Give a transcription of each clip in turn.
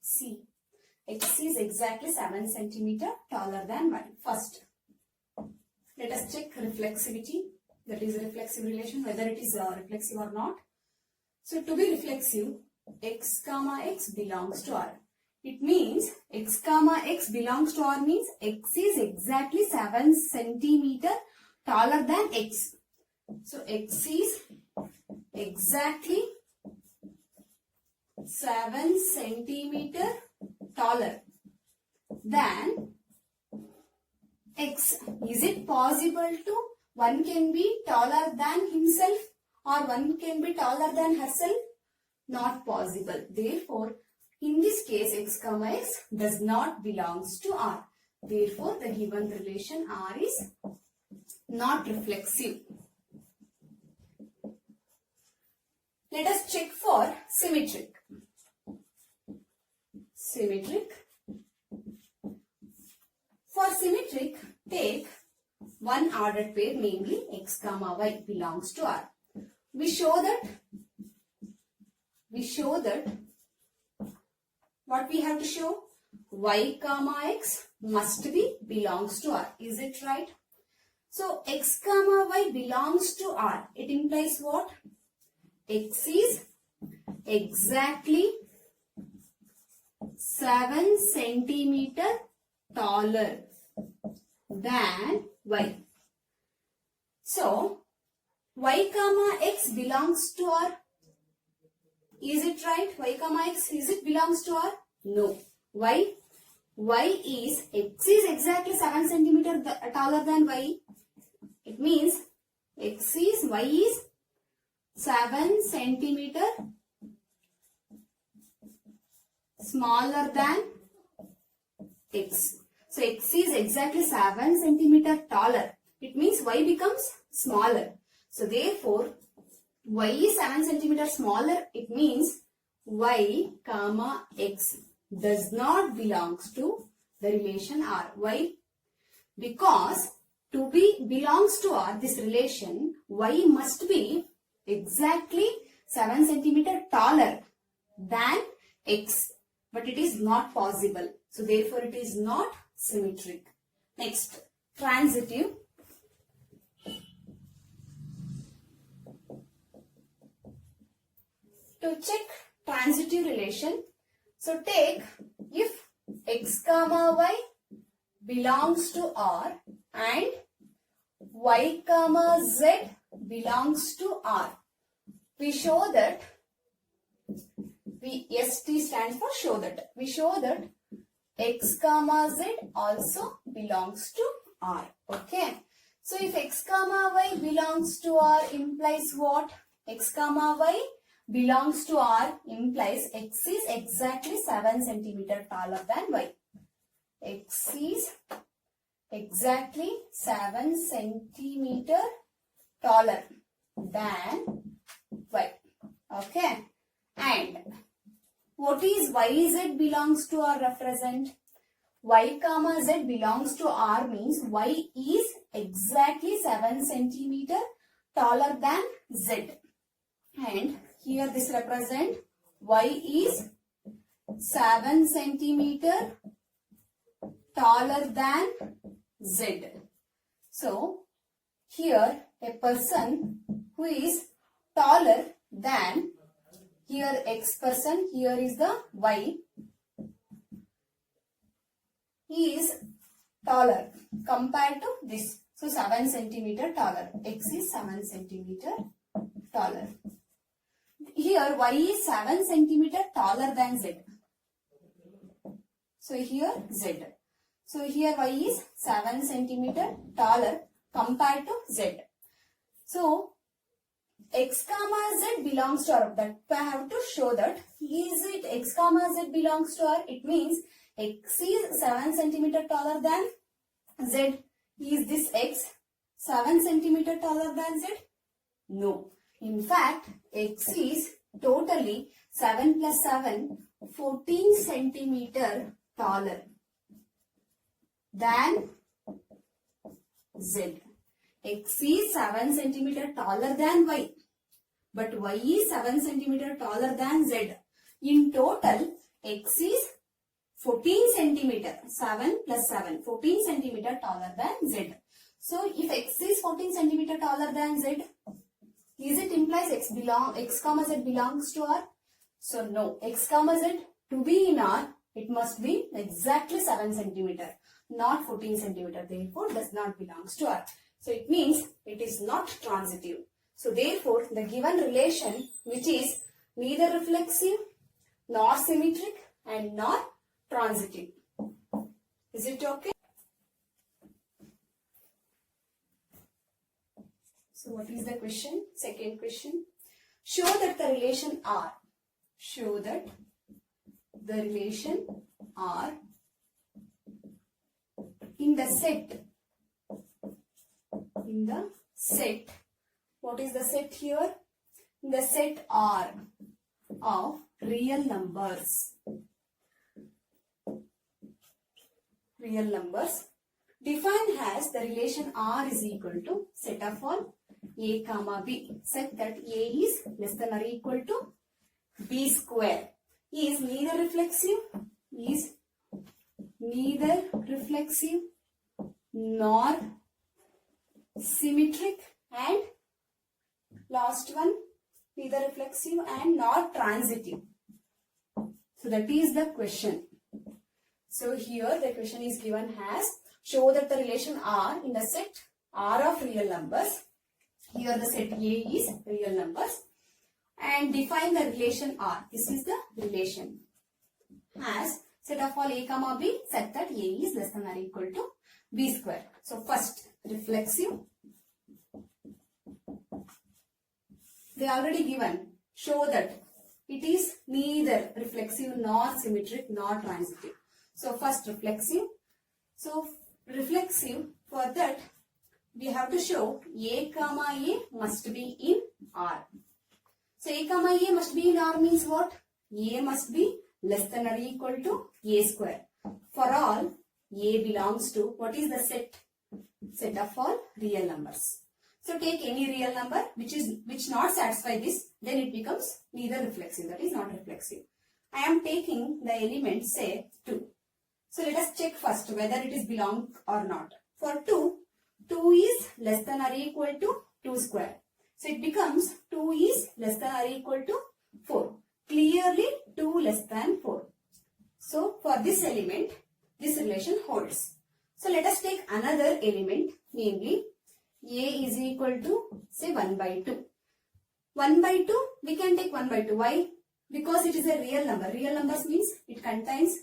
See, x is exactly 7 centimeter taller than y. First, let us check reflexivity. That is reflexive relation, whether it is reflexive or not. So to be reflexive, x comma x belongs to R. It means x comma x belongs to R means x is exactly 7 centimeter taller than x. So x is exactly 7 centimeter taller than x. Is it possible to one can be taller than himself or one can be taller than herself? Not possible. Therefore, in this case x comma x does not belongs to R. Therefore, the given relation R is not reflexive. Let us check for symmetric. Symmetric. For symmetric, take one ordered pair, namely x comma y belongs to R. We show that what we have to show? Y comma x must be belongs to R. Is it right? So x comma y belongs to R. It implies what? X is exactly 7 centimeter taller than y. So y comma x belongs to R. Is it right? Y comma x, is it belongs to R? No. Why? Y is, x is exactly 7 centimeter taller than y. It means x is, y is 7 centimeter smaller than x. So x is exactly 7 centimeter taller. It means y becomes smaller. So therefore, y is 7 centimeter smaller. It means y comma x does not belongs to the relation R. Why? Because to be belongs to R, this relation, y must be exactly 7 centimeter taller than x. But it is not possible. So therefore it is not symmetric. Next, transitive. To check transitive relation, so take if x comma y belongs to R and y comma z belongs to R. We show that, ST stands for show that. We show that x comma z also belongs to R. Okay. So if x comma y belongs to R implies what? X comma y belongs to R implies x is exactly 7 centimeter taller than y. X is exactly 7 centimeter taller than y. Okay. And what is yz belongs to R represent? Y comma z belongs to R means y is exactly 7 centimeter taller than z. And here this represent y is 7 centimeter taller than z. So here a person who is taller than, here x person, here is the y. He is taller compared to this. So 7 centimeter taller. X is 7 centimeter taller. Here y is 7 centimeter taller than z. So here z. So here y is 7 centimeter taller compared to z. So x comma z belongs to R. That I have to show that. Is it x comma z belongs to R? It means x is 7 centimeter taller than z. Is this x 7 centimeter taller than z? No. In fact, x is totally 7 plus 7, 14 centimeter taller than z. X is 7 centimeter taller than y. But y is 7 centimeter taller than z. In total, x is 14 centimeter, 7 plus 7, 14 centimeter taller than Z. So if X is 14 centimeter taller than Z, is it implies X comma Z belongs to R? So no, X comma Z to be in R, it must be exactly 7 centimeter, not 14 centimeter. Therefore, does not belongs to R. So it means it is not transitive. So therefore, the given relation, which is neither reflexive, nor symmetric, and nor transitive. Is it okay? So what is the question? Second question. Show that the relation R. Show that the relation R in the set. In the set. What is the set here? In the set R of real numbers. Real numbers. Defined as the relation R is equal to set of all A comma B. Set that A is less than or equal to B square. Is neither reflexive nor symmetric, and last one, neither reflexive and nor transitive. So that is the question. So here the question is given as show that the relation R in the set R of real numbers. Here the set A is real numbers, and define the relation R. This is the relation as set of all A comma B set that A is less than or equal to B square. So first, reflexive. They already given. Show that it is neither reflexive nor symmetric nor transitive. So first, reflexive. So reflexive, for that we have to show A comma A must be in R. So A comma A must be in R means what? A must be less than or equal to A square. For all A belongs to, what is the set? Set of all real numbers. So take any real number which not satisfy this, then it becomes neither reflexive, that is not reflexive. I am taking the element, say 2. So let us check first whether it is belong or not. For 2 is less than or equal to 2 square. So it becomes 2 is less than or equal to 4. Clearly 2 less than 4. So for this element, this relation holds. So let us take another element, namely A is equal to say 1 by 2. 1 by 2, we can take 1 by 2. Why? Because it is a real number. Real numbers means it contains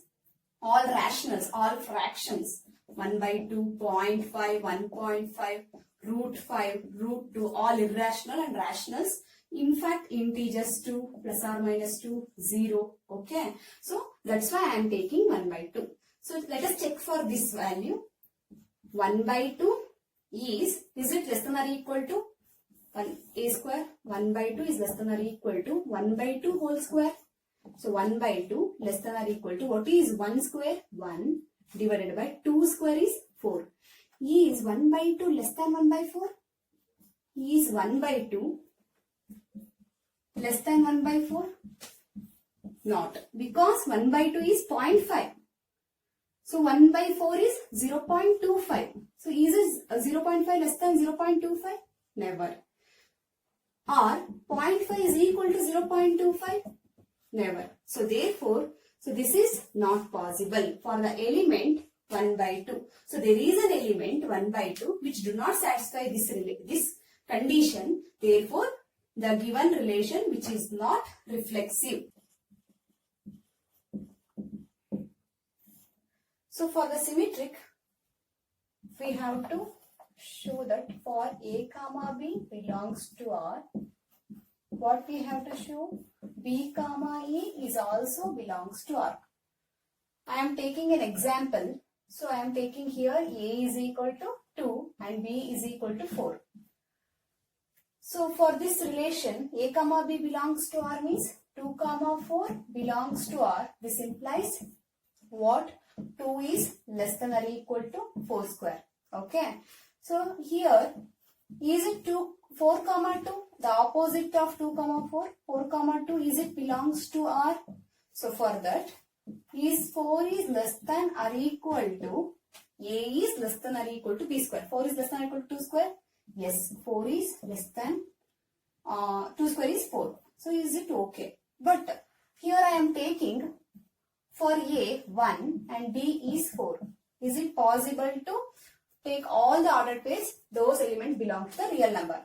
all rationals, all fractions. 1 by 2, 0.5, 1.5, root 5, root 2, all irrational and rationals. In fact, integers 2, plus or minus 2, 0. Okay. So that's why I am taking 1 by 2. So let us check for this value. 1 by 2 is it less than or equal to 1 A square? 1 by 2 is less than or equal to 1 by 2 whole square. So 1 by 2 less than or equal to, what is 1 square? 1 divided by 2 square is 4. Is 1 by 2 less than 1 by 4? Is 1 by 2 less than 1 by 4? Not, because 1 by 2 is 0.5. So 1 by 4 is 0.25. So is it 0.5 less than 0.25? Never. Or 0.5 is equal to 0.25? Never. So therefore, so this is not possible for the element 1 by 2. So there is an element 1 by 2 which do not satisfy this condition. Therefore, the given relation which is not reflexive. So for the symmetric, we have to show that for A comma B belongs to R. What we have to show? B comma A is also belongs to R. I am taking an example. So I am taking here A is equal to 2 and B is equal to 4. So for this relation, A comma B belongs to R means 2 comma 4 belongs to R. This implies what? 2 is less than or equal to 4 square. Okay. So here, is it 4 comma 2? The opposite of 2 comma 4. 4 comma 2, is it belongs to R? So for that, is 4 is less than or equal to A is less than or equal to B square. 4 is less than or equal to 2 square? Yes, 4 is less than 2 square is 4. So is it okay? But here I am taking for A 1 and B is 4. Is it possible to take all the ordered pairs? Those elements belong to the real number.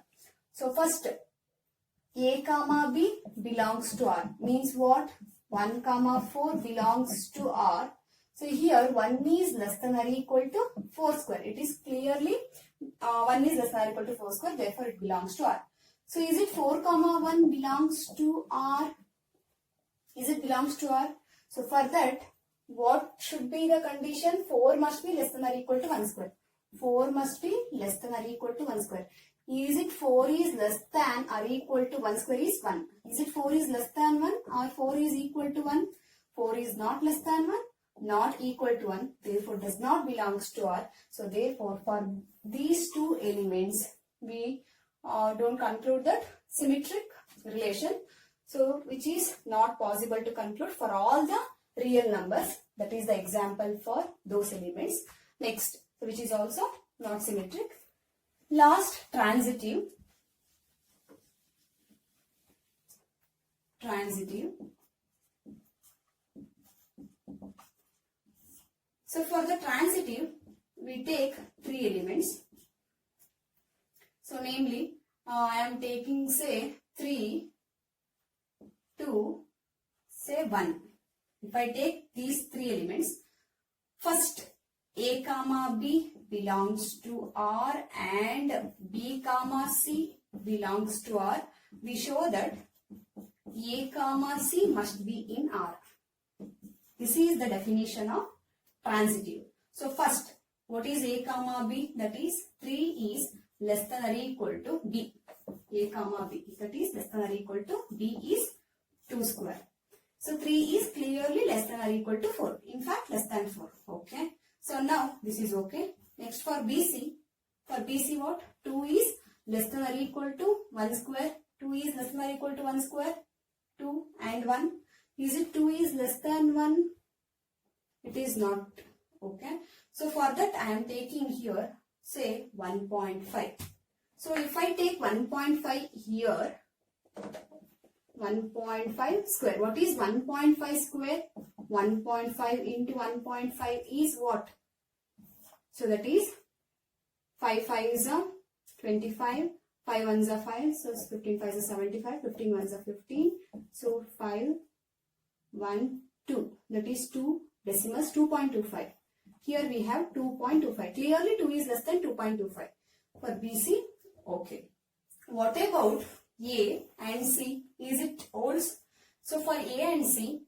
So first A comma B belongs to R. Means what? 1 comma 4 belongs to R. So here 1 is less than or equal to 4 square. It is clearly 1 is less than or equal to 4 square. Therefore it belongs to R. So is it 4 comma 1 belongs to R? Is it belongs to R? So for that, what should be the condition? 4 must be less than or equal to 1 square. 4 must be less than or equal to 1 square. Is it 4 is less than or equal to 1 square is 1? Is it 4 is less than 1 or 4 is equal to 1? 4 is not less than 1, not equal to 1. Therefore, does not belongs to R. So therefore, for these two elements, we don't conclude that symmetric relation. So which is not possible to conclude for all the real numbers. That is the example for those elements. Next, which is also not symmetric. Last, transitive. Transitive. So for the transitive, we take 3 elements. So namely, I am taking say 3, 2, say 1. If I take these 3 elements, first A comma B belongs to R and B comma C belongs to R. We show that A comma C must be in R. This is the definition of transitive. So first, what is A comma B? That is 3 is less than or equal to B. A comma B, that is less than or equal to B is 2 square. So 3 is clearly less than or equal to 4. In fact, less than 4. Okay. So now this is okay. Next for BC. For BC what? 2 is less than or equal to 1 square. 2 is less than or equal to 1 square. 2 and 1. Is it 2 is less than 1? It is not. Okay. So for that I am taking here say 1.5. So if I take 1.5 here, 1.5 square. What is 1.5 square? 1.5 into 1.5 is what? So that is 5 5s are 25, 5 1s are 5, so 15 5s are 75, 15 1s are 15. So 5, 1, 2. That is 2 decimals, 2.25. Here we have 2.25. Clearly 2 is less than 2.25. For BC, okay. What about A and C? Is it odds? So for A and C,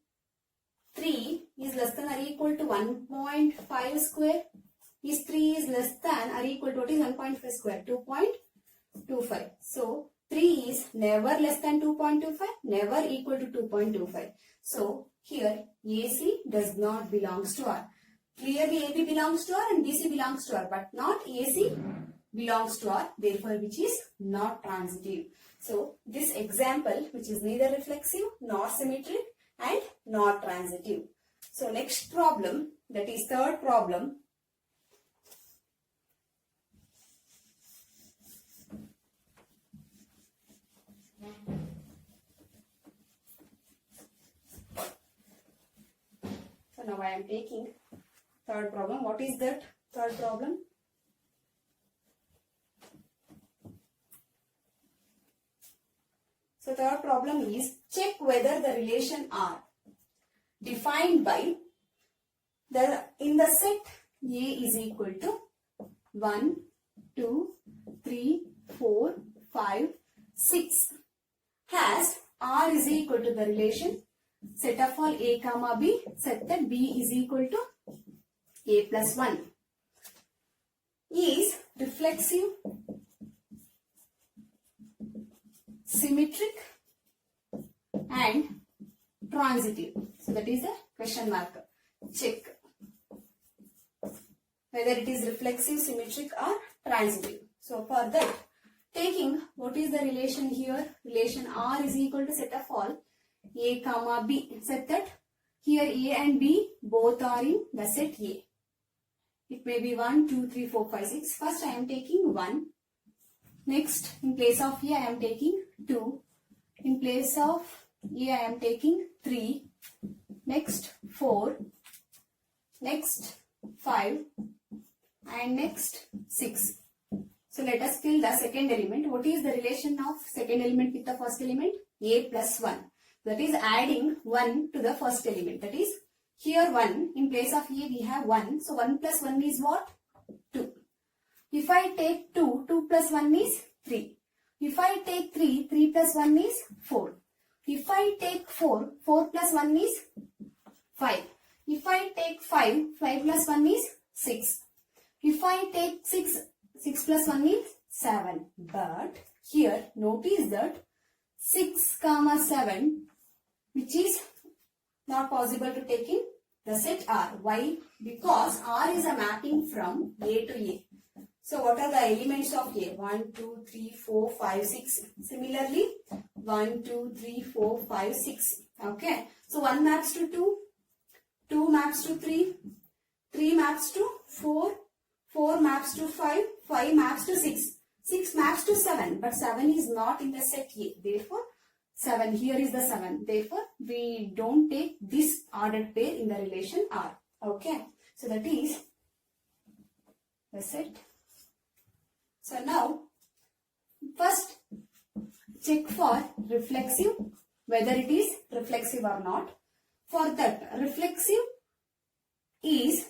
3 is less than or equal to 1.5 square. Is 3 is less than or equal to what is 1.5 square? 2.25. So 3 is never less than 2.25, never equal to 2.25. So here AC does not belongs to R. Clearly AB belongs to R and BC belongs to R, but not AC belongs to R, therefore which is not transitive. So this example, which is neither reflexive nor symmetric and not transitive. So next problem, that is third problem. So now I am taking third problem. What is that third problem? So third problem is check whether the relation R defined by in the set A is equal to 1, 2, 3, 4, 5, 6 has R is equal to the relation set of all A comma B, set that B is equal to A plus 1, is reflexive, symmetric and transitive. So that is the question mark. Check whether it is reflexive, symmetric or transitive. So for that, taking what is the relation here? Relation R is equal to set of all A comma B. Set that Here A and B both are in the set A. It may be 1, 2, 3, 4, 5, 6. First I am taking 1. Next, in place of A, I am taking 2. In place of A, I am taking 3. Next, 4. Next, 5. And next, 6. So let us fill the second element. What is the relation of second element with the first element? A plus 1. That is adding 1 to the first element. That is, here 1, in place of A we have 1. So 1 plus 1 is what? 2. If I take 2, 2 plus 1 is 3. If I take 3, 3 plus 1 is 4. If I take 4, 4 plus 1 is 5. If I take 5, 5 plus 1 is 6. If I take 6, 6 plus 1 is 7. But here notice that 6, 7, which is not possible to take in the set R. Why? Because R is a mapping from A to A. So what are the elements of A? 1, 2, 3, 4, 5, 6. Similarly, 1, 2, 3, 4, 5, 6. Okay. So 1 maps to 2, 2 maps to 3, 3 maps to 4, 4 maps to 5, 5 maps to 6, 6 maps to 7. But 7 is not in the set A. Therefore, 7, here is the 7. Therefore, we don't take this ordered pair in the relation R. Okay. So that is the set. So now, first check for reflexive, whether it is reflexive or not. For that, reflexive is,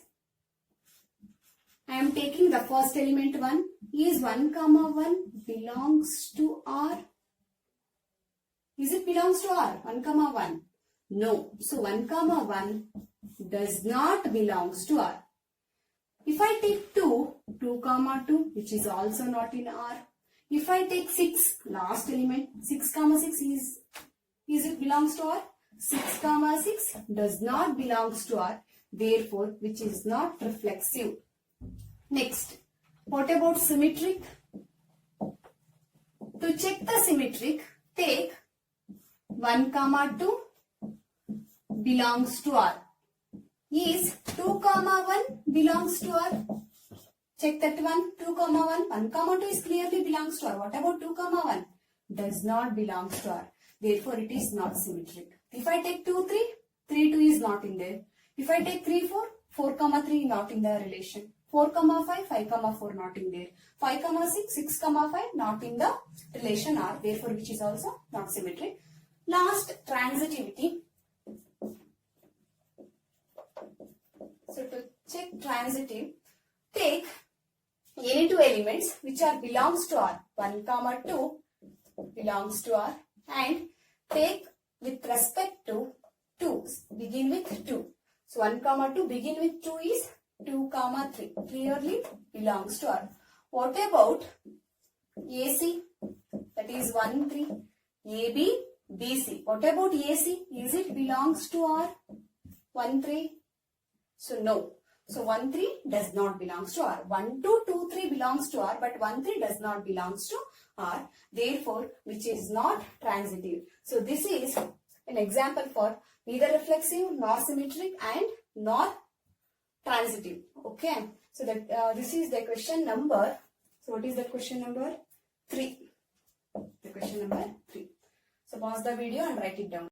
I am taking the first element 1. Is 1, 1 belongs to R? Is it belongs to R? 1, 1? No. So 1, 1 does not belongs to R. If I take 2, 2, 2, which is also not in R. If I take 6, last element, 6, 6 is it belongs to R? 6, 6 does not belongs to R. Therefore, which is not reflexive. Next, what about symmetric? To check the symmetric, take 1, 2 belongs to R. Is 2, 1 belongs to R? Check that one. 2, 1. 1, 2 is clearly belongs to R. What about 2, 1? Does not belongs to R. Therefore, it is not symmetric. If I take 2, 3, 3, 2 is not in there. If I take 3, 4, 4, 3 not in the relation. 4, 5, 5, 4 not in there. 5, 6, 6, 5 not in the relation R. Therefore, which is also not symmetric. Last, transitivity. So, to check transitive, take any two elements which are belongs to R. 1, 2 belongs to R. And take with respect to 2. Begin with 2. So, 1, 2 begin with 2 is 2, 3. Clearly belongs to R. What about AC? That is 1, 3. AB, BC. What about AC? Is it belongs to R? 1, 3. So, no. So, 1, 3 does not belongs to R. 1, 2, 2, 3 belongs to R, but 1, 3 does not belongs to R. Therefore, which is not transitive. So, this is an example for neither reflexive nor symmetric and nor transitive. Okay. So, that this is the question number. So, what is the question number? 3. The question number 3. So, pause the video and write it down.